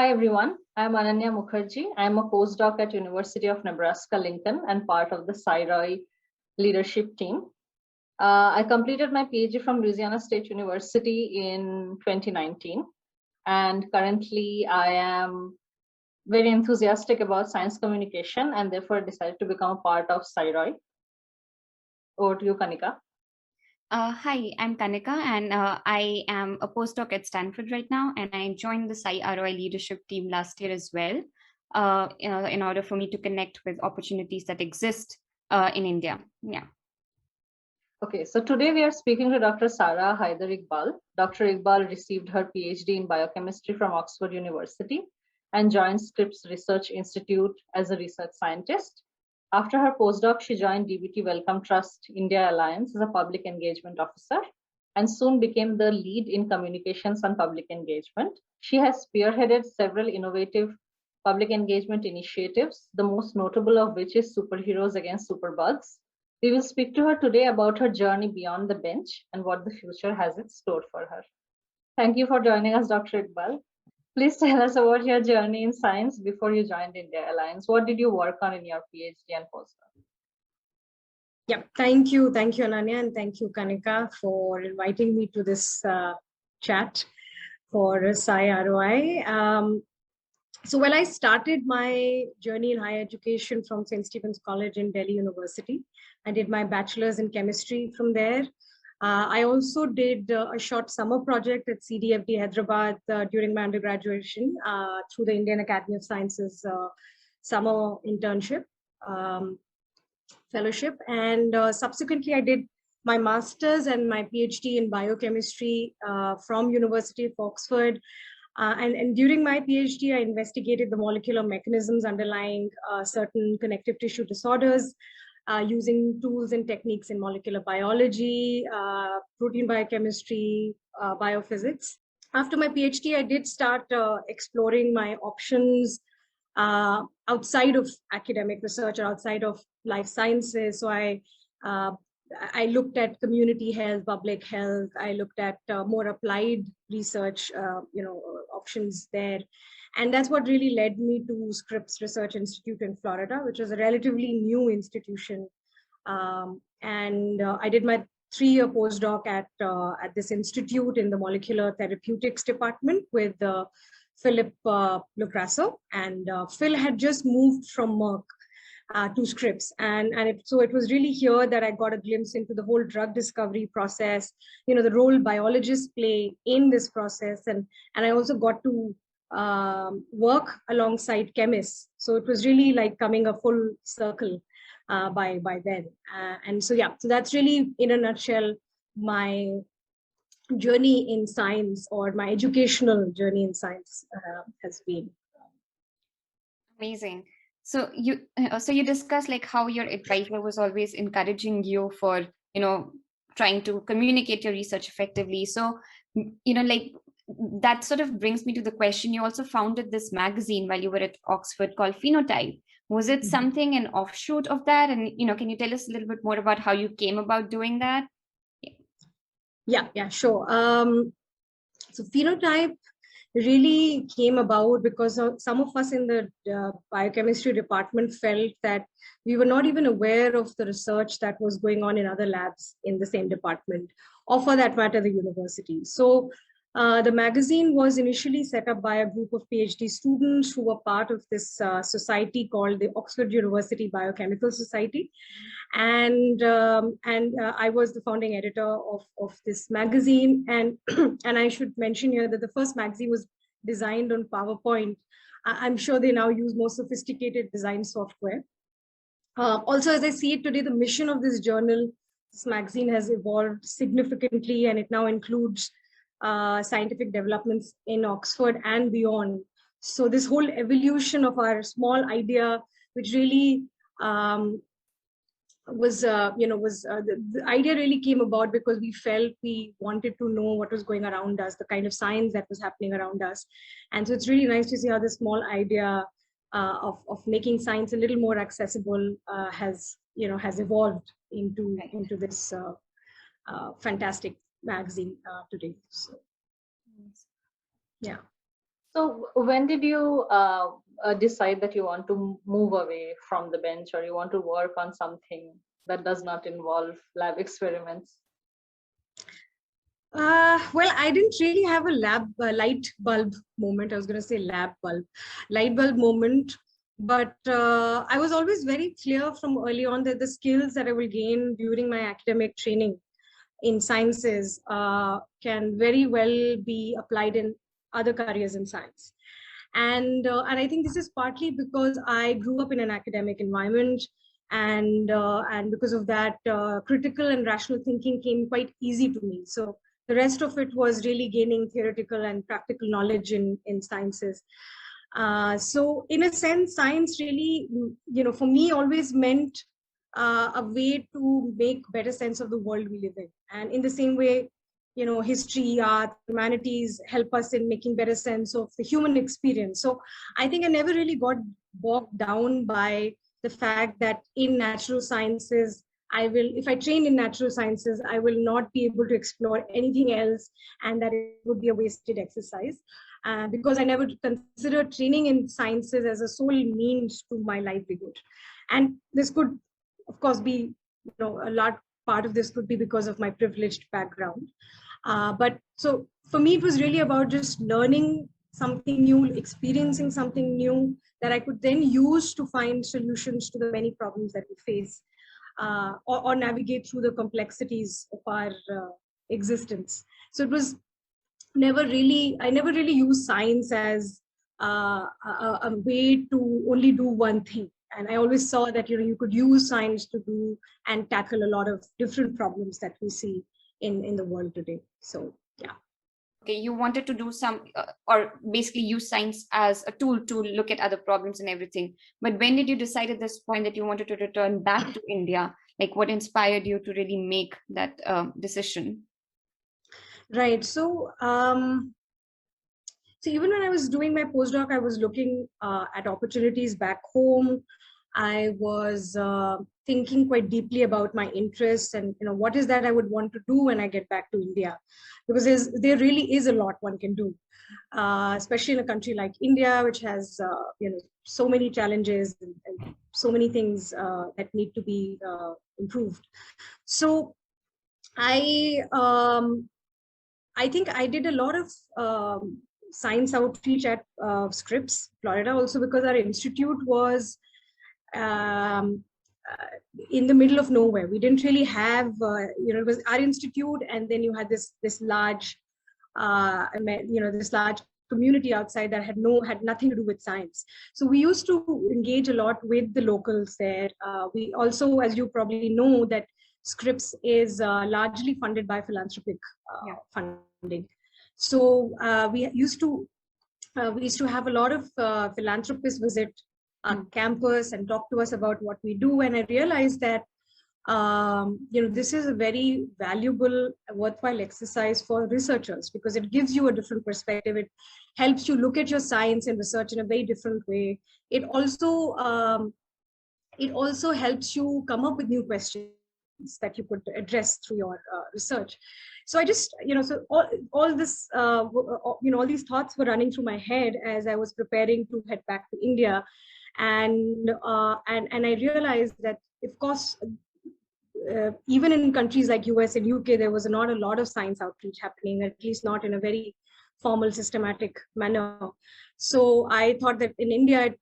Hi everyone, I'm Ananya Mukherjee. I'm a postdoc at University of Nebraska-Lincoln and part of the Sci-ROI leadership team. I completed my PhD from Louisiana State University in 2019, and currently I am very enthusiastic about science communication and therefore decided to become a part of Sci-ROI. Over to you, Kanika. Hi, I'm Kanika, and I am a postdoc at Stanford right now, and I joined the Sci-ROI leadership team last year as well, in order for me to connect with opportunities that exist in India. Yeah. Okay, so today we are speaking to Dr. Sarah Hyder Iqbal. Dr. Iqbal received her PhD in biochemistry from Oxford University and joined Scripps Research Institute as a research scientist. After her postdoc, she joined DBT Wellcome Trust India Alliance as a public engagement officer and soon became the lead in communications and public engagement. She has spearheaded several innovative public engagement initiatives, the most notable of which is Superheroes Against Superbugs. We will speak to her today about her journey beyond the bench and what the future has in store for her. Thank you for joining us, Dr. Iqbal. Please tell us about your journey in science before you joined India Alliance. What did you work on in your PhD and postdoc? Yeah, thank you, Ananya, and thank you, Kanika, for inviting me to this chat for Sci-ROI. So I started my journey in higher education from St. Stephen's College in Delhi University. I did my bachelor's in chemistry from there. I also did a short summer project at CDFD Hyderabad during my undergraduation through the Indian Academy of Sciences summer internship fellowship. And subsequently, I did my master's and my PhD in biochemistry from University of Oxford. And during my PhD, I investigated the molecular mechanisms underlying certain connective tissue disorders using tools and techniques in molecular biology, protein biochemistry, biophysics. After my PhD, I did start exploring my options outside of academic research or outside of life sciences. So I looked at community health, public health. I looked at more applied research, options there. And that's what really led me to Scripps Research Institute in Florida, which was a relatively new institution. And I did my 3-year postdoc at this institute in the molecular therapeutics department with Philip Lucrasso. And Phil had just moved from Merck to Scripps. So it was really here that I got a glimpse into the whole drug discovery process, the role biologists play in this process. And I also got to work alongside chemists. So it was really like coming a full circle by then. So that's really, in a nutshell, my journey in science, or my educational journey in science has been. Amazing. So you discussed like how your advisor was always encouraging you for, trying to communicate your research effectively. So, like that sort of brings me to the question, you also founded this magazine while you were at Oxford called Phenotype. Was it something, an offshoot of that? And, can you tell us a little bit more about how you came about doing that? Yeah, sure. So Phenotype really came about because some of us in the biochemistry department felt that we were not even aware of the research that was going on in other labs in the same department, or for that matter, the university. So the magazine was initially set up by a group of PhD students who were part of this society called the Oxford University Biochemical Society. And I was the founding editor of this magazine. And and I should mention here that the first magazine was designed on PowerPoint. I'm sure they now use more sophisticated design software. Also, as I see it today, the mission of this journal, this magazine, has evolved significantly, and it now includes scientific developments in Oxford and beyond. So this whole evolution of our small idea, which really the idea really came about because we felt we wanted to know what was going around us, the kind of science that was happening around us. And so it's really nice to see how this small idea of making science a little more accessible has evolved into this fantastic magazine today. So, yeah. So when did you decide that you want to move away from the bench, or you want to work on something that does not involve lab experiments? Well, I didn't really have a light bulb moment. I was going to say light bulb moment. But I was always very clear from early on that the skills that I will gain during my academic training in sciences can very well be applied in other careers in science. And I think this is partly because I grew up in an academic environment, and because of that, critical and rational thinking came quite easy to me. So the rest of it was really gaining theoretical and practical knowledge in sciences. So in a sense, science really, for me always meant a way to make better sense of the world we live in. And in the same way, history, art, humanities help us in making better sense of the human experience. So I think I never really got bogged down by the fact that in natural sciences, if I train in natural sciences, I will not be able to explore anything else, and that it would be a wasted exercise. Because I never considered training in sciences as a sole means to my livelihood. And this could, of course, be, a large part of this could be because of my privileged background. But so for me, it was really about just learning something new, experiencing something new that I could then use to find solutions to the many problems that we face, or navigate through the complexities of our existence. So it was I never really used science as a way to only do one thing. And I always saw that, you could use science to do and tackle a lot of different problems that we see in the world today. So, yeah. Okay, you wanted to do some, or basically use science as a tool to look at other problems and everything. But when did you decide at this point that you wanted to return back to India? Like, what inspired you to really make that decision? Right. So, so even when I was doing my postdoc, I was looking at opportunities back home. I was thinking quite deeply about my interests and, what is that I would want to do when I get back to India, because there really is a lot one can do, especially in a country like India, which has, so many challenges and so many things that need to be improved. So I think I did a lot of science outreach at Scripps, Florida, also because our institute was in the middle of nowhere. We didn't really have, it was our institute, and then you had this large, this large community outside that had nothing to do with science. So we used to engage a lot with the locals there. We also, as you probably know, that Scripps is largely funded by philanthropic funding. So we used to have a lot of philanthropists visit our campus and talk to us about what we do. And I realized that this is a very valuable, worthwhile exercise for researchers, because it gives you a different perspective. It helps you look at your science and research in a very different way. It also helps you come up with new questions that you could address through your research. So I just, so all this, all these thoughts were running through my head as I was preparing to head back to India. And I realized that, of course, even in countries like US and UK, there was not a lot of science outreach happening, at least not in a very formal, systematic manner. So I thought that in India,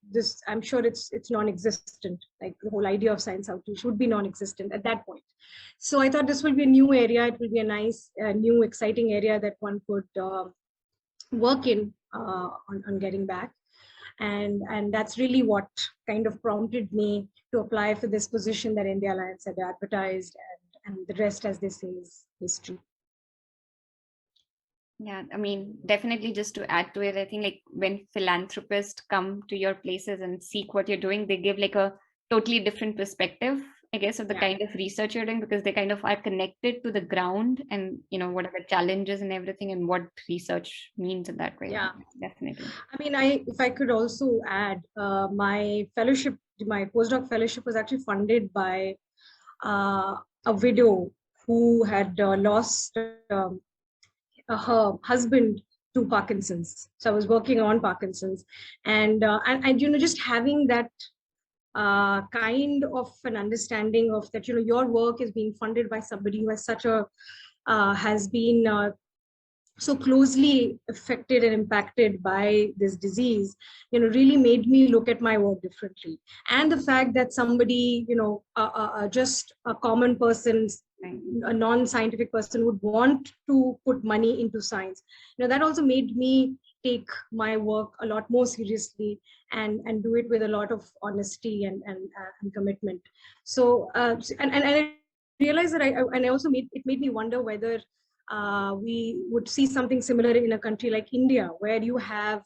I'm sure it's non-existent. Like the whole idea of science outreach would be non-existent at that point. So I thought this will be a new area. It will be a nice, new, exciting area that one could work in on getting back. And that's really what kind of prompted me to apply for this position that India Alliance had advertised, and the rest, as they say, is history. Yeah, I mean, definitely just to add to it, I think like when philanthropists come to your places and seek what you're doing, they give like a totally different perspective, I guess, of the kind of research you're doing, because they kind of are connected to the ground and, what are the challenges and everything and what research means in that way. Yeah, definitely. I mean, if I could also add, my postdoc fellowship was actually funded by a widow who had lost her husband to Parkinson's. So I was working on Parkinson's, and just having that kind of an understanding of that, your work is being funded by somebody who has such a has been so closely affected and impacted by this disease, really made me look at my work differently. And the fact that somebody, just a common person, a non-scientific person would want to put money into science, that also made me take my work a lot more seriously and do it with a lot of honesty and commitment. So and I realized that I also made me wonder whether we would see something similar in a country like India, where you have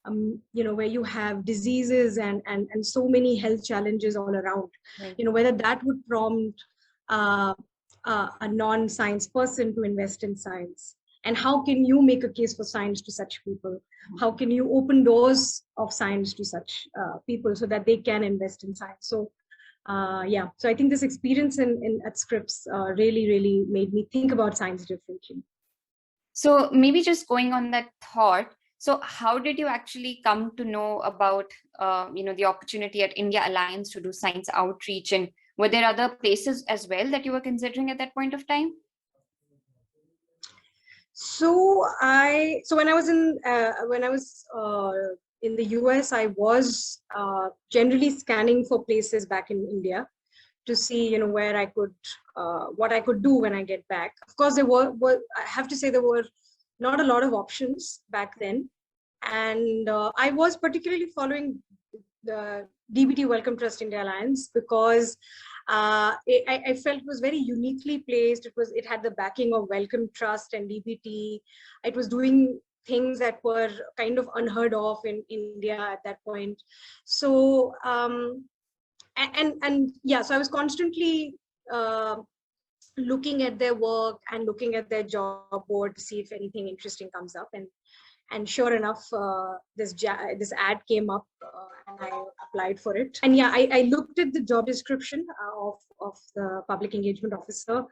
where you have diseases and so many health challenges all around. Right. Whether that would prompt a non-science person to invest in science, and how can you make a case for science to such people? How can you open doors of science to such people so that they can invest in science? So yeah, so I think this experience at Scripps really made me think about science differently. So maybe just going on that thought, so how did you actually come to know about the opportunity at India Alliance to do science outreach, and were there other places as well that you were considering at that point of time? So when I was in the US, I was generally scanning for places back in India to see, where I could, what I could do when I get back. Of course, there were I have to say, there were not a lot of options back then. And I was particularly following the DBT Wellcome Trust India Alliance because I felt it was very uniquely placed. It had the backing of Wellcome Trust and DBT. It was doing things that were kind of unheard of in India at that point. So yeah, so I was constantly looking at their work and looking at their job board to see if anything interesting comes up. And sure enough, this ad came up and I applied for it. And yeah, I looked at the job description of the public engagement officer,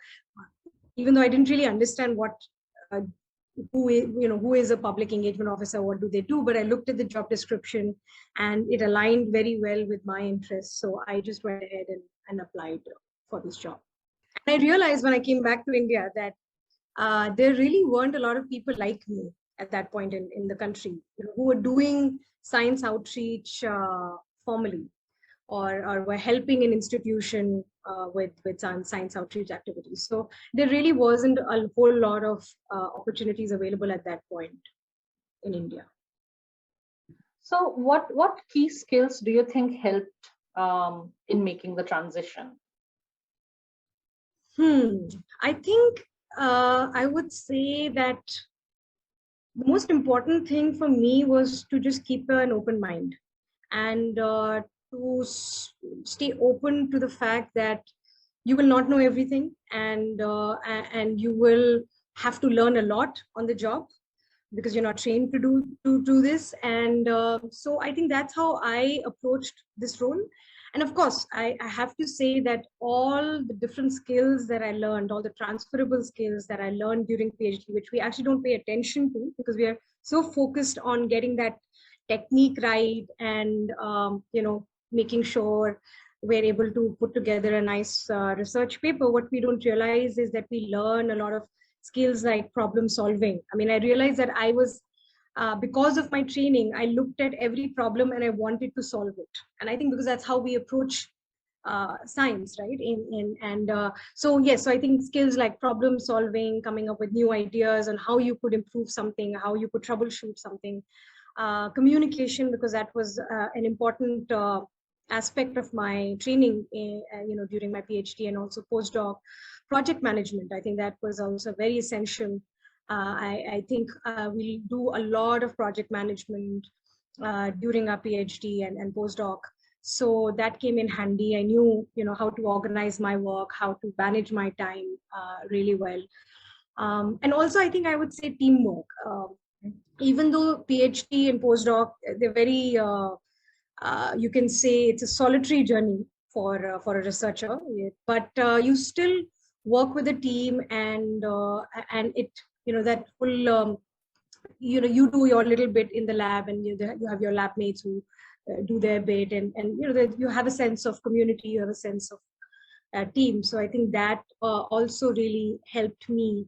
even though I didn't really understand what who is a public engagement officer, what do they do, but I looked at the job description and it aligned very well with my interests. So I just went ahead and applied for this job. And I realized when I came back to India that there really weren't a lot of people like me at that point in the country, who were doing science outreach formally, or were helping an institution with some science outreach activities. So there really wasn't a whole lot of opportunities available at that point in India. So what key skills do you think helped in making the transition? I think I would say that the most important thing for me was to just keep an open mind and to stay open to the fact that you will not know everything, and you will have to learn a lot on the job because you're not trained to do this. And so I think that's how I approached this role. And of course, I have to say that all the different skills that I learned, all the transferable skills that I learned during PhD, which we actually don't pay attention to because we are so focused on getting that technique right and making sure we're able to put together a nice research paper. What we don't realize is that we learn a lot of skills like problem solving. I mean, I realized that I was because of my training, I looked at every problem and I wanted to solve it. And I think because that's how we approach science, right? So yes, so I think skills like problem solving, coming up with new ideas on how you could improve something, how you could troubleshoot something, communication, because that was an important aspect of my training, during my PhD and also postdoc. Project management, I think that was also very essential. I think we do a lot of project management during our PhD and postdoc. So that came in handy. I knew, how to organize my work, how to manage my time really well. And also, I think I would say teamwork. Even though PhD and postdoc, they're very, you can say it's a solitary journey for a researcher, but you still work with a team, and it, that whole you do your little bit in the lab, and you have your lab mates who do their bit, and you have a sense of community, you have a sense of team. So I think that also really helped me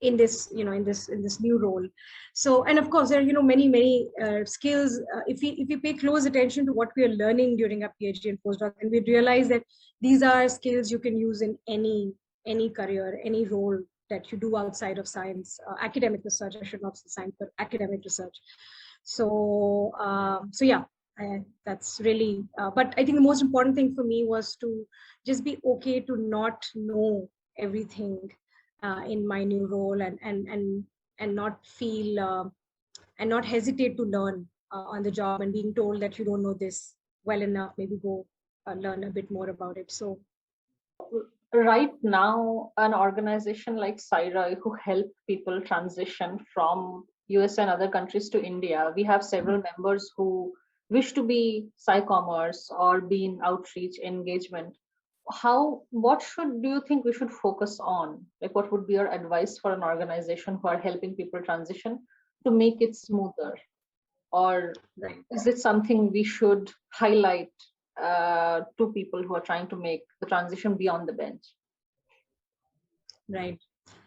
in this in this new role. So, and of course there are many skills. If we pay close attention to what we are learning during our PhD and postdoc, and we realize that these are skills you can use in any career, any role that you do outside of science, academic research. I should not say science, but academic research. So yeah, that's really but I think the most important thing for me was to just be okay to not know everything in my new role, and not feel and not hesitate to learn on the job, and being told that you don't know this well enough, maybe go learn a bit more about it. So right now, an organization like Sci-ROI, who help people transition from US and other countries to India, we have several members who wish to be scicommers or be in outreach engagement. What do you think we should focus on? Like, what would be your advice for an organization who are helping people transition to make it smoother? Or is it something we should highlight to people who are trying to make the transition beyond the bench? Right.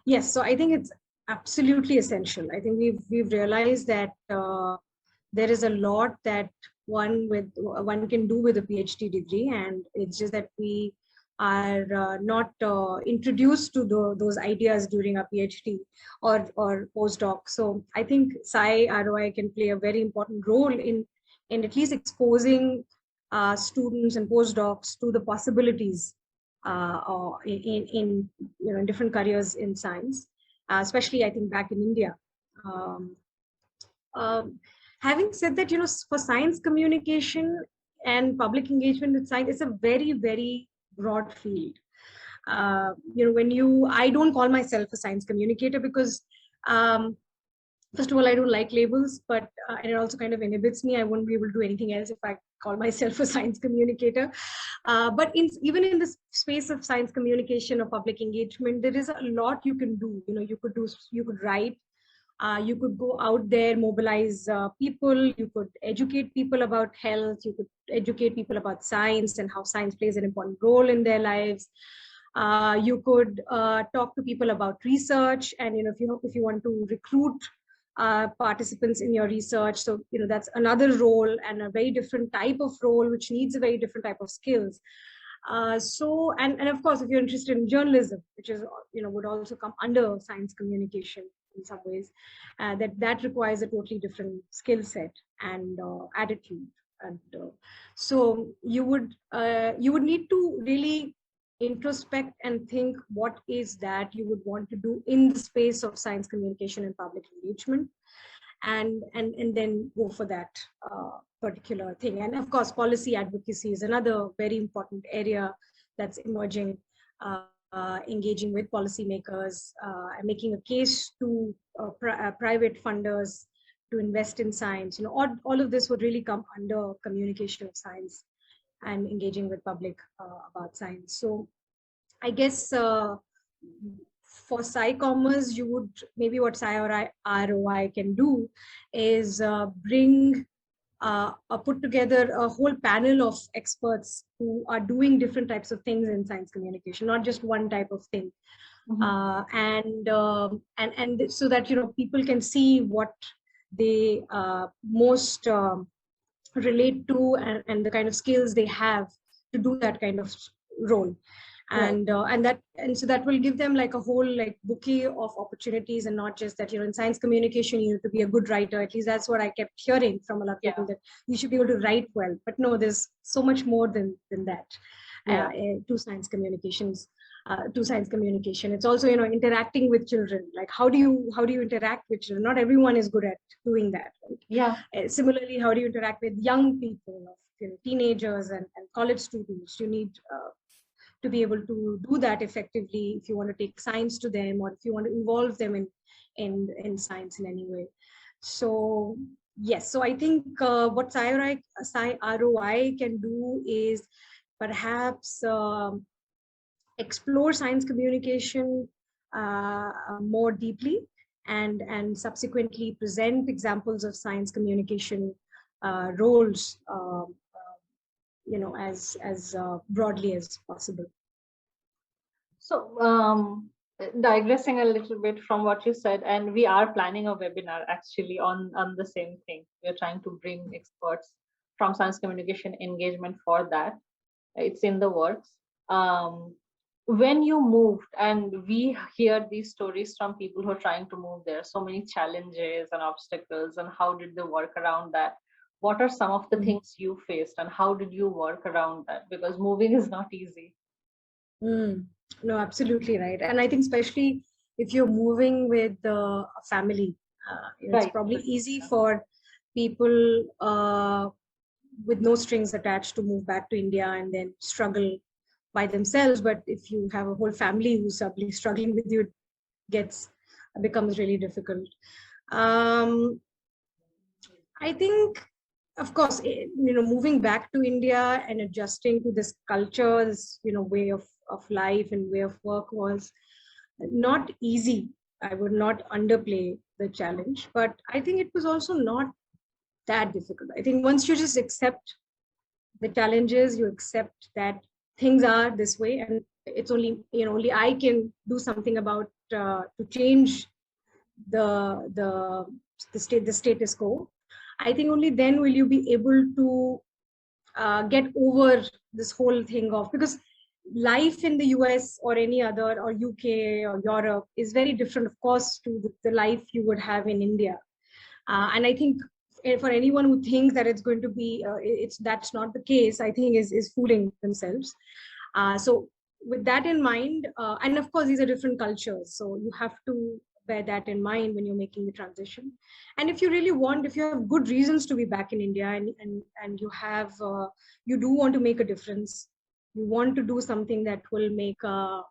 Yes. So I think it's absolutely essential. I think we've realized that there is a lot that one can do with a PhD degree, and it's just that we are not introduced to those ideas during our PhD or postdoc. So I think Sci-ROI can play a very important role in at least exposing students and postdocs to the possibilities or in different careers in science, especially I think back in India. Having said that, for science communication and public engagement with science, it's a very, very broad field. I don't call myself a science communicator because, first of all, I don't like labels, but and it also kind of inhibits me. I won't be able to do anything else if I call myself a science communicator. But even in the space of science communication or public engagement, there is a lot you can do. You could write. You could go out there, mobilize people, you could educate people about health, you could educate people about science and how science plays an important role in their lives. You could talk to people about research, and if you want to recruit participants in your research, so that's another role, and a very different type of role which needs a very different type of skills. So and of course, if you're interested in journalism, which is would also come under science communication in some ways, that requires a totally different skill set and attitude, and so you would need to really introspect and think what is that you would want to do in the space of science communication and public engagement, and then go for that particular thing. And of course, policy advocacy is another very important area that's emerging, engaging with policymakers, and making a case to private funders to invest in science. All of this would really come under communication of science and engaging with public about science. So I guess for scicommers, you would maybe what Sci-ROI can do is put together a whole panel of experts who are doing different types of things in science communication, not just one type of thing. Mm-hmm. And so that people can see what they most relate to, and the kind of skills they have to do that kind of role. And so that will give them like a whole bouquet of opportunities, and not just that in science communication you have to be a good writer. At least that's what I kept hearing from a lot of people, that you should be able to write well. But no, there's so much more than that to science communications. To science communication, it's also interacting with children. Like how do you interact with children? Not everyone is good at doing that. Right? Similarly, how do you interact with young people, teenagers and college students? You need to be able to do that effectively if you want to take science to them, or if you want to involve them in science in any way. So yes, so I think what Sci-ROI can do is perhaps explore science communication more deeply, and subsequently present examples of science communication roles, as broadly as possible. So digressing a little bit from what you said, and we are planning a webinar actually on the same thing. We're trying to bring experts from science communication engagement for that. It's in the works. When you moved, and we hear these stories from people who are trying to move there, so many challenges and obstacles, and how did they work around that? What are some of the things you faced, and how did you work around that? Because moving is not easy. No, absolutely right. And I think especially if you're moving with a family, it's probably easy for people with no strings attached to move back to India and then struggle by themselves. But if you have a whole family who's suddenly struggling with you, it becomes really difficult. I think, of course, moving back to India and adjusting to this culture, this way of life and way of work was not easy. I would not underplay the challenge, but I think it was also not that difficult. I think once you just accept the challenges, you accept that things are this way, and it's only I can do something about to change the status quo. I think only then will you be able to get over this whole thing of, because life in the US or any other, or UK or Europe, is very different, of course, to the life you would have in India. And I think for anyone who thinks that it's going to be, that's not the case, I think is fooling themselves. So with that in mind, and of course, these are different cultures, so you have to bear that in mind when you're making the transition. And if you really want, if you have good reasons to be back in India, and you have, you do want to make a difference, you want to do something that will make an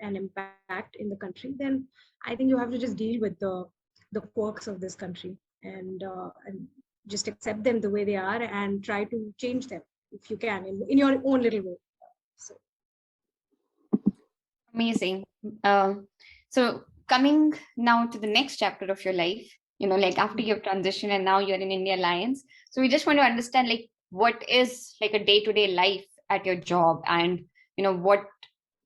impact in the country, then I think you have to just deal with the quirks of this country and just accept them the way they are and try to change them if you can in your own little way. So. Amazing. So coming now to the next chapter of your life, like after you've transitioned and now you're in India Alliance. So we just want to understand, like, what is like a day-to-day life at your job, and what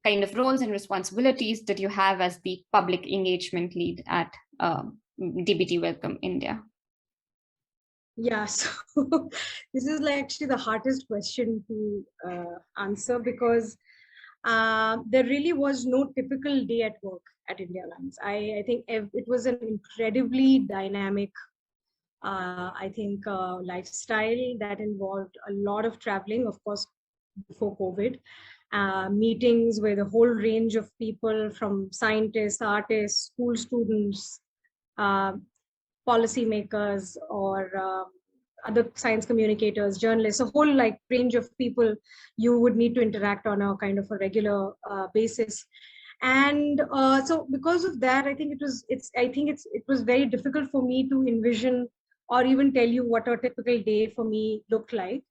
kind of roles and responsibilities did you have as the public engagement lead at DBT Wellcome India? Yeah, so this is actually the hardest question to answer, because there really was no typical day at work at India Alliance. I think it was an incredibly dynamic, lifestyle that involved a lot of traveling, of course, before COVID, meetings with a whole range of people, from scientists, artists, school students, policymakers, or other science communicators, journalists, a whole range of people you would need to interact on a kind of a regular basis. And so because of that, I think it was very difficult for me to envision or even tell you what a typical day for me looked like.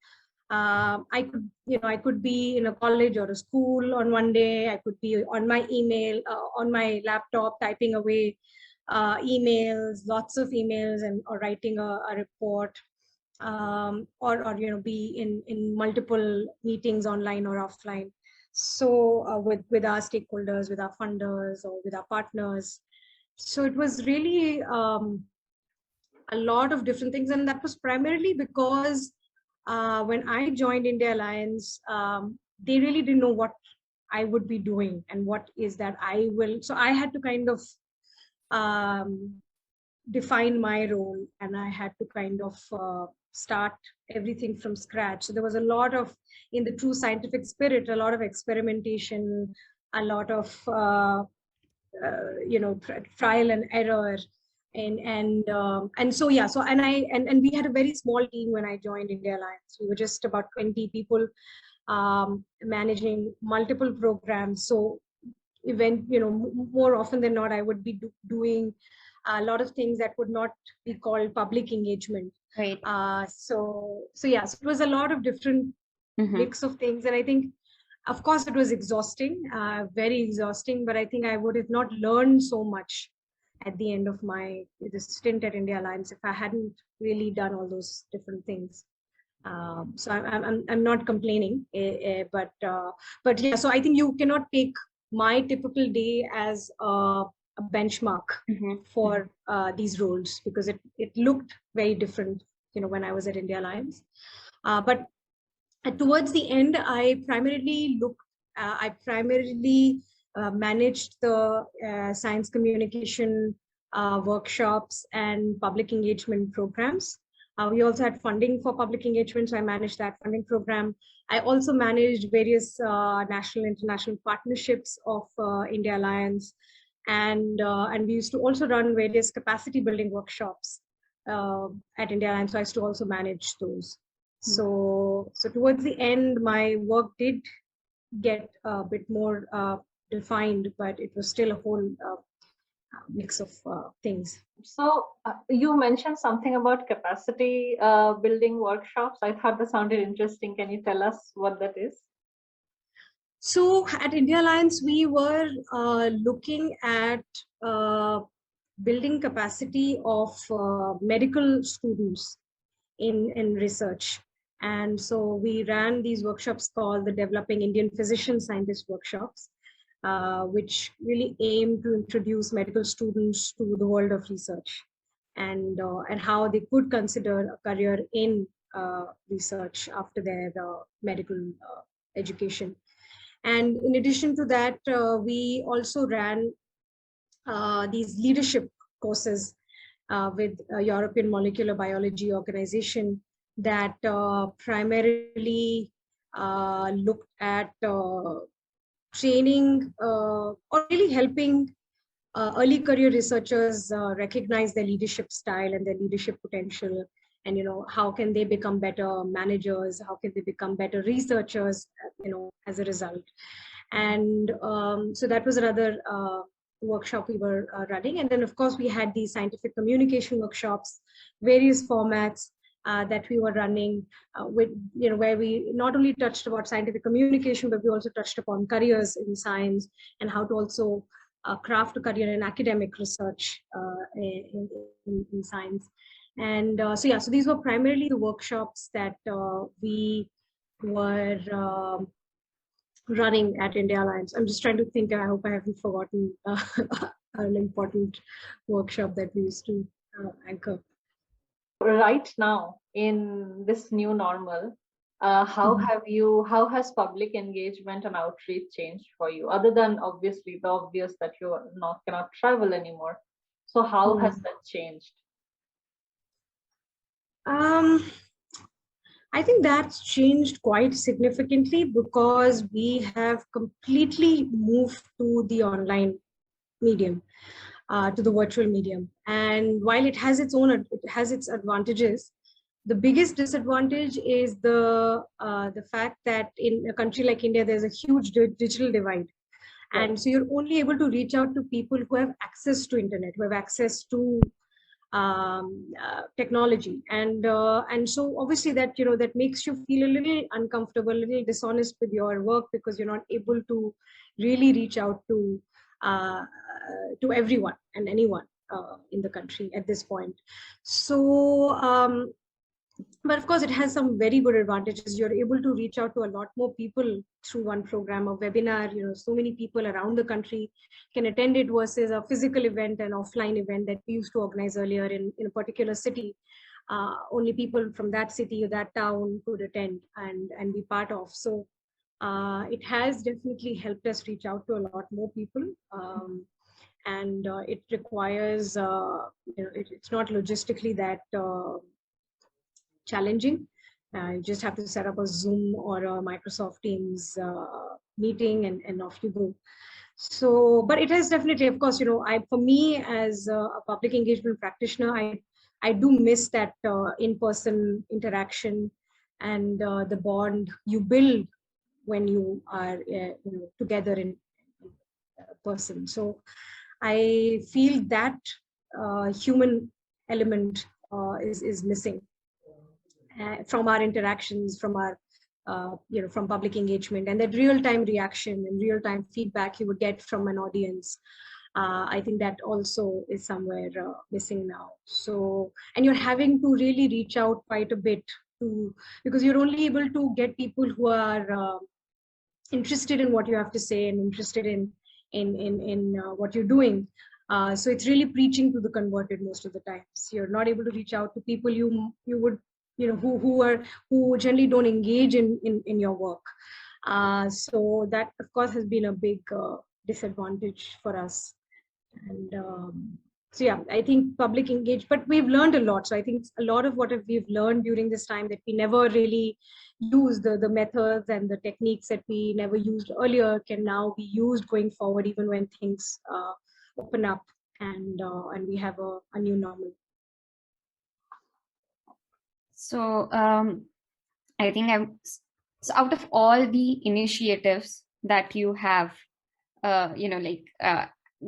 I could be in a college or a school on one day. I could be on my email, on my laptop, typing away emails, lots of emails, or writing a report, or be in multiple meetings online or offline. So with our stakeholders, with our funders, or with our partners. So it was really a lot of different things, and that was primarily because when I joined India Alliance, they really didn't know what I would be doing and what is that I will. So I had to kind of define my role, and I had to kind of start everything from scratch. So there was a lot of, in the true scientific spirit, a lot of experimentation, a lot of trial and error. And so yeah, so and we had a very small team when I joined India Alliance. We were just about 20 people, managing multiple programs. So more often than not, I would be doing a lot of things that would not be called public engagement. Right. So yeah, so it was a lot of different mix of things, and I think, of course, it was exhausting, very exhausting, but I think I would have not learned so much at the end of this stint at India Alliance if I hadn't really done all those different things. So I'm not complaining, but yeah. So I think you cannot take my typical day as a benchmark for these roles, because it looked very different, when I was at India Alliance. But towards the end, I primarily managed the science communication workshops and public engagement programs. We also had funding for public engagement, so I managed that funding program. I also managed various national and international partnerships of India Alliance, and we used to also run various capacity building workshops at India Alliance. So I used to also manage those. So towards the end, my work did get a bit more defined, but it was still a whole mix of things. So you mentioned something about capacity building workshops. I thought that sounded interesting. Can you tell us what that is? So at India Alliance, we were looking at building capacity of medical students in research. And so we ran these workshops called the Developing Indian Physician Scientist Workshops, which really aim to introduce medical students to the world of research and how they could consider a career in research after their medical education. And in addition to that, we also ran these leadership courses with a European Molecular Biology Organization that primarily looked at training or really helping early career researchers recognize their leadership style and their leadership potential, and how can they become better managers, how can they become better researchers, as a result. And so that was another workshop we were running. And then of course we had these scientific communication workshops, various formats that we were running with, where we not only touched about scientific communication, but we also touched upon careers in science and how to also craft a career in academic research in science. And so these were primarily the workshops that we were running at India Alliance. I'm just trying to think. I hope I haven't forgotten an important workshop that we used to anchor. Right now, in this new normal, how has public engagement and outreach changed for you? Other than obviously the obvious that you cannot travel anymore. So how has that changed? I think that's changed quite significantly because we have completely moved to the online medium, to the virtual medium. And while it has its advantages, the biggest disadvantage is the fact that in a country like India, there's a huge digital divide. And so you're only able to reach out to people who have access to internet, who have access to technology, and so obviously that that makes you feel a little uncomfortable, a little dishonest with your work, because you're not able to really reach out to everyone and anyone in the country at this point. So but of course it has some very good advantages. You're able to reach out to a lot more people through one program, a webinar. So many people around the country can attend it versus a physical event, an offline event that we used to organize earlier in a particular city. Only people from that city or that town could attend and be part of. So it has definitely helped us reach out to a lot more people. And it requires, it's not logistically that challenging. You just have to set up a Zoom or a Microsoft Teams meeting and off you go. So, but it has definitely, of course, for me as a public engagement practitioner, I do miss that in-person interaction and the bond you build when you are together in person. So I feel that human element is missing from our interactions, from our from public engagement, and that real-time reaction and real-time feedback you would get from an audience. I think that also is somewhere missing now. So, and you're having to really reach out quite a bit to, because you're only able to get people who are interested in what you have to say and interested in what you're doing. So it's really preaching to the converted most of the times. You're not able to reach out to people you would, who generally don't engage in your work. So that of course has been a big disadvantage for us. And so yeah, I think public engagement, but we've learned a lot. So I think a lot of what we've learned during this time that we never really used, the methods and the techniques that we never used earlier can now be used going forward, even when things open up and we have a new normal. So I think so out of all the initiatives that you have,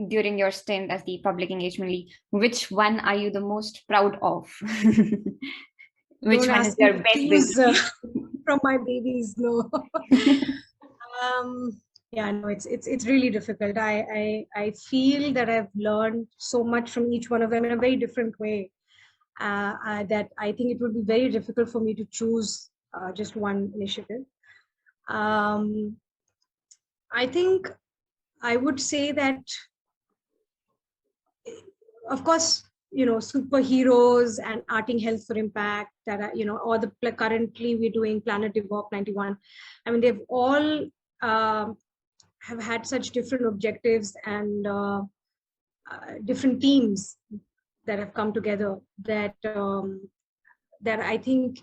during your stint as the public engagement lead, which one are you the most proud of? Which one is your best baby? From my babies, no. Yeah, no, it's really difficult. I feel that I've learned so much from each one of them in a very different way. That I think it would be very difficult for me to choose just one initiative. I think I would say that, of course, Superheroes and Arting Health for Impact, that are, or the currently we're doing Planet Divoc-91. I mean, they've all have had such different objectives and different teams that have come together that that I think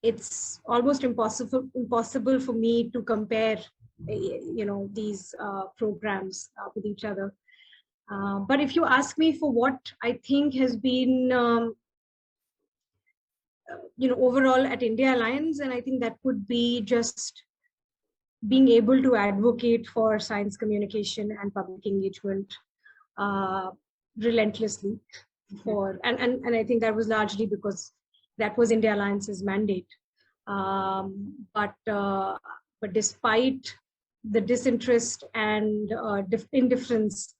it's almost impossible for me to compare, these programs with each other. But if you ask me for what I think has been, overall at India Alliance, and I think that would be just being able to advocate for science communication and public engagement relentlessly and I think that was largely because that was India Alliance's mandate. But despite the disinterest and indifference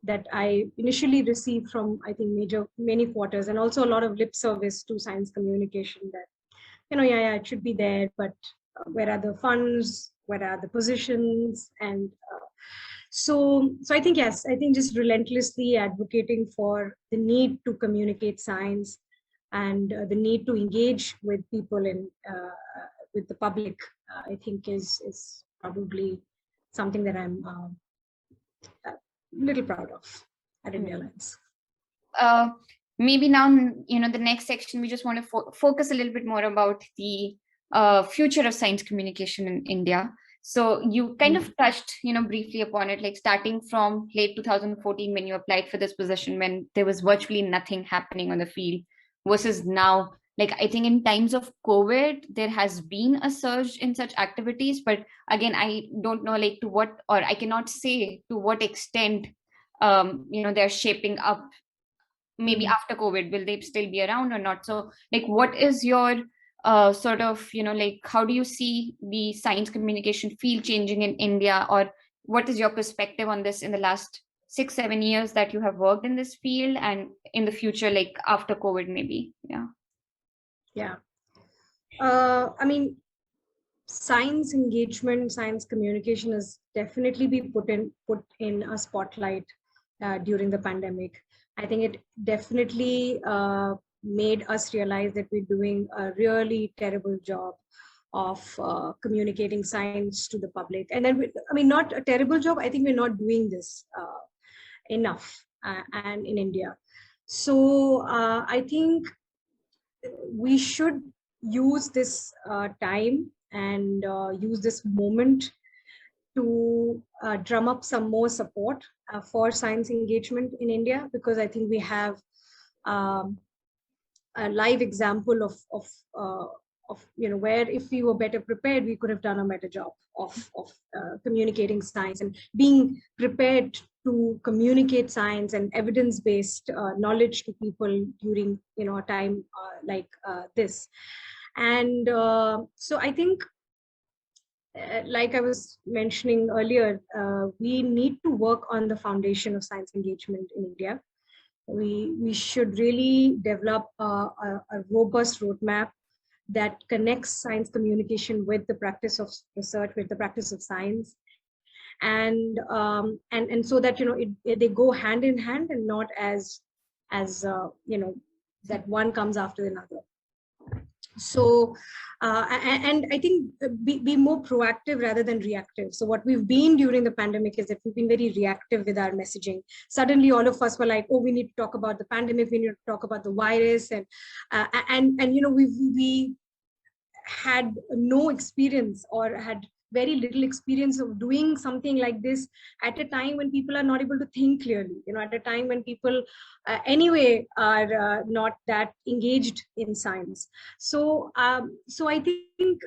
that I initially received from, I think, many quarters, and also a lot of lip service to science communication that, yeah, it should be there, but where are the funds? Where are the positions? And so I think, yes, I think just relentlessly advocating for the need to communicate science and the need to engage with people and with the public, I think is probably something that I'm a little proud of at India Alliance. Maybe now, the next section, we just want to focus a little bit more about the future of science communication in India. So you kind of touched, briefly upon it, like starting from late 2014 when you applied for this position, when there was virtually nothing happening on the field, versus now, like I think in times of COVID, there has been a surge in such activities. But again, I don't know like to what, or I cannot say to what extent, they're shaping up. Maybe after COVID, will they still be around or not? So like, what is your sort of, like, how do you see the science communication field changing in India, or what is your perspective on this in the last 6-7 years that you have worked in this field, and in the future, like after COVID, maybe? Yeah. I mean, science engagement, science communication has definitely been put in a spotlight during the pandemic. I think it definitely made us realize that we're doing a really terrible job of communicating science to the public. And then, not a terrible job, I think we're not doing this enough and in India. So I think we should use this time and use this moment to drum up some more support for science engagement in India, because I think we have a live example of where if we were better prepared, we could have done a better job of communicating science and being prepared to communicate science and evidence-based knowledge to people during a time like this. And so I think like I was mentioning earlier, we need to work on the foundation of science engagement in India. We should really develop a robust roadmap that connects science communication with the practice of research, with the practice of science, and so that they go hand in hand and not as that one comes after another. So and I think be more proactive rather than reactive. So what we've been during the pandemic is that we've been very reactive with our messaging. Suddenly all of us were like, oh, we need to talk about the pandemic, we need to talk about the virus, and we had no experience or had very little experience of doing something like this at a time when people are not able to think clearly, at a time when people anyway are not that engaged in science. So I think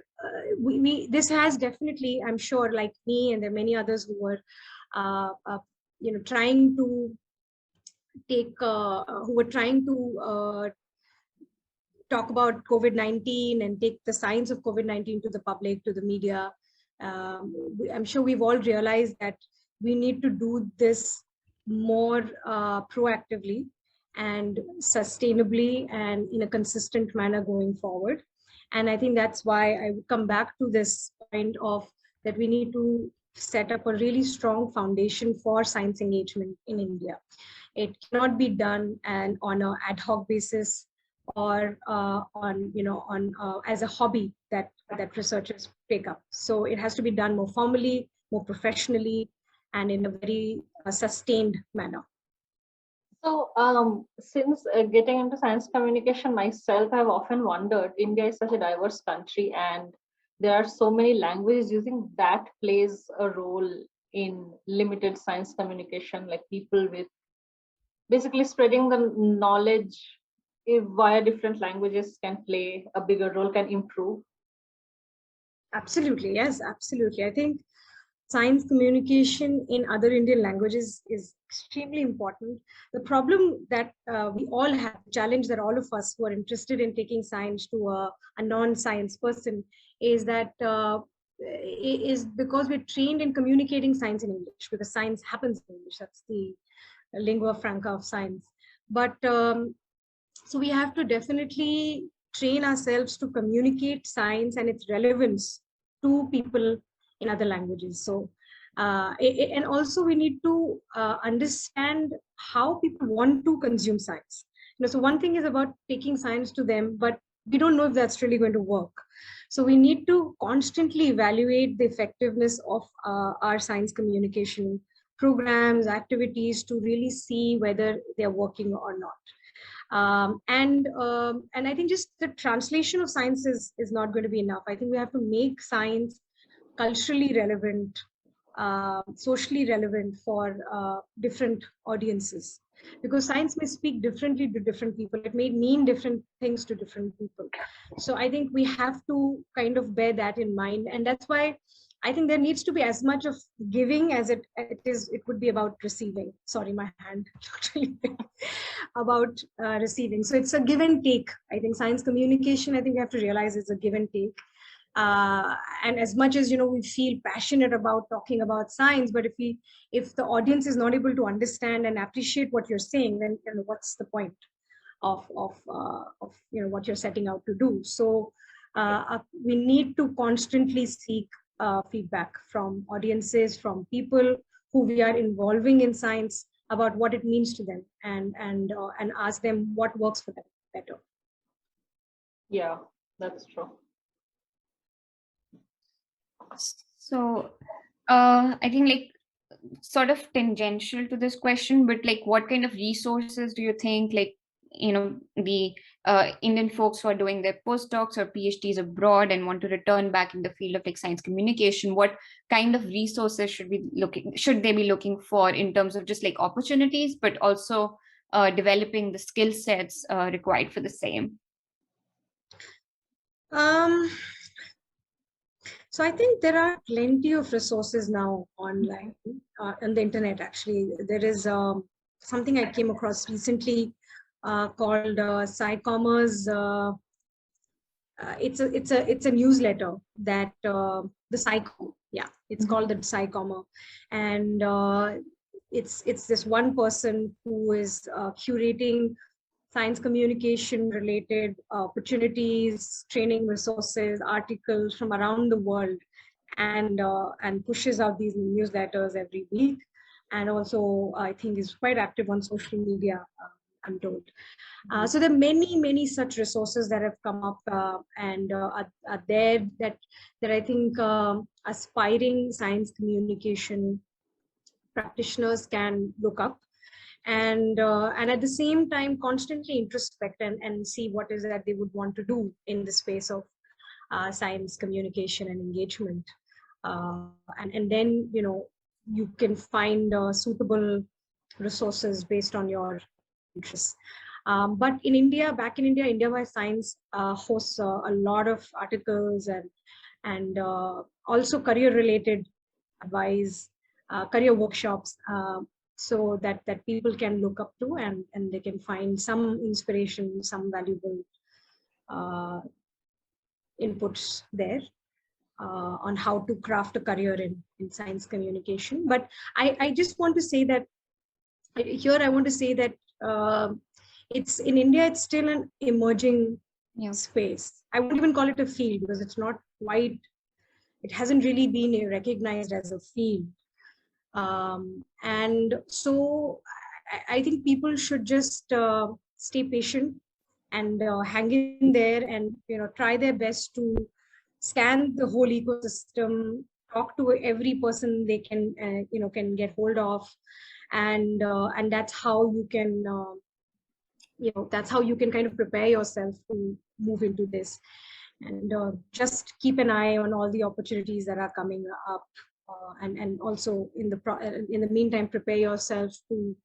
this has definitely, I'm sure, like me and there are many others who were trying to take who were trying to talk about COVID-19 and take the science of COVID-19 to the public, to the media. I'm sure we've all realized that we need to do this more proactively and sustainably and in a consistent manner going forward. And I think that's why I would come back to this point of that we need to set up a really strong foundation for science engagement in India. It cannot be done on an ad hoc basis or as a hobby that researchers take up. So it has to be done more formally, more professionally, and in a very sustained manner. So since getting into science communication myself, I've often wondered, India is such a diverse country and there are so many languages using that plays a role in limited science communication, like people with basically spreading the knowledge via different languages can play a bigger role, can improve. Absolutely, yes, absolutely. I think science communication in other Indian languages is extremely important. The problem that we all have, the challenge that all of us who are interested in taking science to a non-science person is that is because we're trained in communicating science in English, because science happens in English. That's the lingua franca of science. But so we have to definitely train ourselves to communicate science and its relevance to people in other languages. So, and also we need to understand how people want to consume science. So one thing is about taking science to them, but we don't know if that's really going to work. So we need to constantly evaluate the effectiveness of our science communication programs, activities, to really see whether they're working or not. And I think just the translation of science is not going to be enough. I think we have to make science culturally relevant, socially relevant for different audiences, because science may speak differently to different people. It may mean different things to different people. So I think we have to kind of bear that in mind. And that's why I think there needs to be as much of giving as it would be about receiving. Sorry, my hand about receiving. So it's a give and take. I think science communication, I think we have to realize is a give and take. And as much as we feel passionate about talking about science, but if the audience is not able to understand and appreciate what you're saying, then what's the point of what you're setting out to do? So we need to constantly seek feedback from audiences, from people who we are involving in science, about what it means to them, and ask them what works for them better. Yeah, that's true. So I think, like, sort of tangential to this question, but like, what kind of resources do you think, like, the Indian folks who are doing their postdocs or PhDs abroad and want to return back in the field of like science communication, what kind of resources should they be looking for in terms of just like opportunities, but also developing the skill sets required for the same? So I think there are plenty of resources now online, on the internet. Actually, there is something I came across recently called scicommers. it's a newsletter that the Psycom, it's called the Psycommer, and it's this one person who is curating science communication related opportunities, training resources, articles from around the world, and pushes out these newsletters every week, and also I think is quite active on social media, I'm told. So there are many such resources that have come up and are there that I think aspiring science communication practitioners can look up, and at the same time constantly introspect and see what is that they would want to do in the space of science communication and engagement, and then you can find suitable resources based on your interests. But in India, back in India, India by Science hosts a lot of articles and also career-related advice, career workshops, so that people can look up to and they can find some inspiration, some valuable inputs there on how to craft a career in science communication. But I just want to say that here I want to say that it's in India, it's still an emerging space. I wouldn't even call it a field because it's not quite, it hasn't really been recognized as a field. And so I think people should just stay patient and hang in there and try their best to scan the whole ecosystem, talk to every person they can can get hold of, and that's how you can that's how you can kind of prepare yourself to move into this, and just keep an eye on all the opportunities that are coming up, and also in the meantime prepare yourself to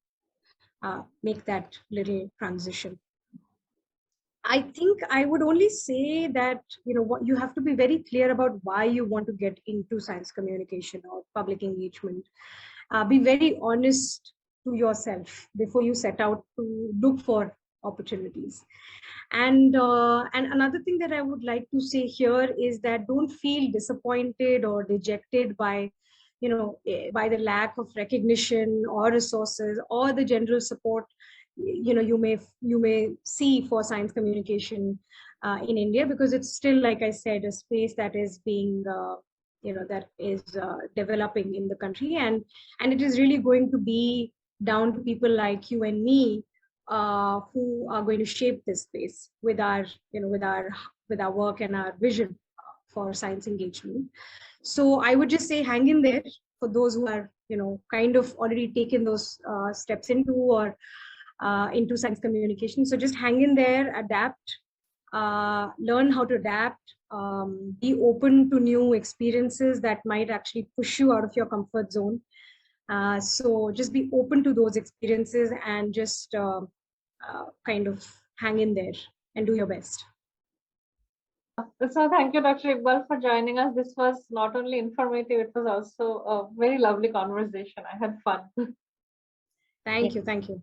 make that little transition. I think I would only say that what you have to be very clear about why you want to get into science communication or public engagement. Be very honest to yourself before you set out to look for opportunities. And another thing that I would like to say here is that don't feel disappointed or dejected by by the lack of recognition or resources or the general support you may see for science communication in India, because it's still, like I said, a space that is being that is developing in the country, and it is really going to be down to people like you and me who are going to shape this space with our with our work and our vision for science engagement. So I would just say hang in there for those who are kind of already taken those steps into or into science communication. So just hang in there, adapt, learn how to adapt, be open to new experiences that might actually push you out of your comfort zone. So just be open to those experiences and just kind of hang in there and do your best. So thank you, Dr. Iqbal, for joining us. This was not only informative, it was also a very lovely conversation. I had fun. Thank you.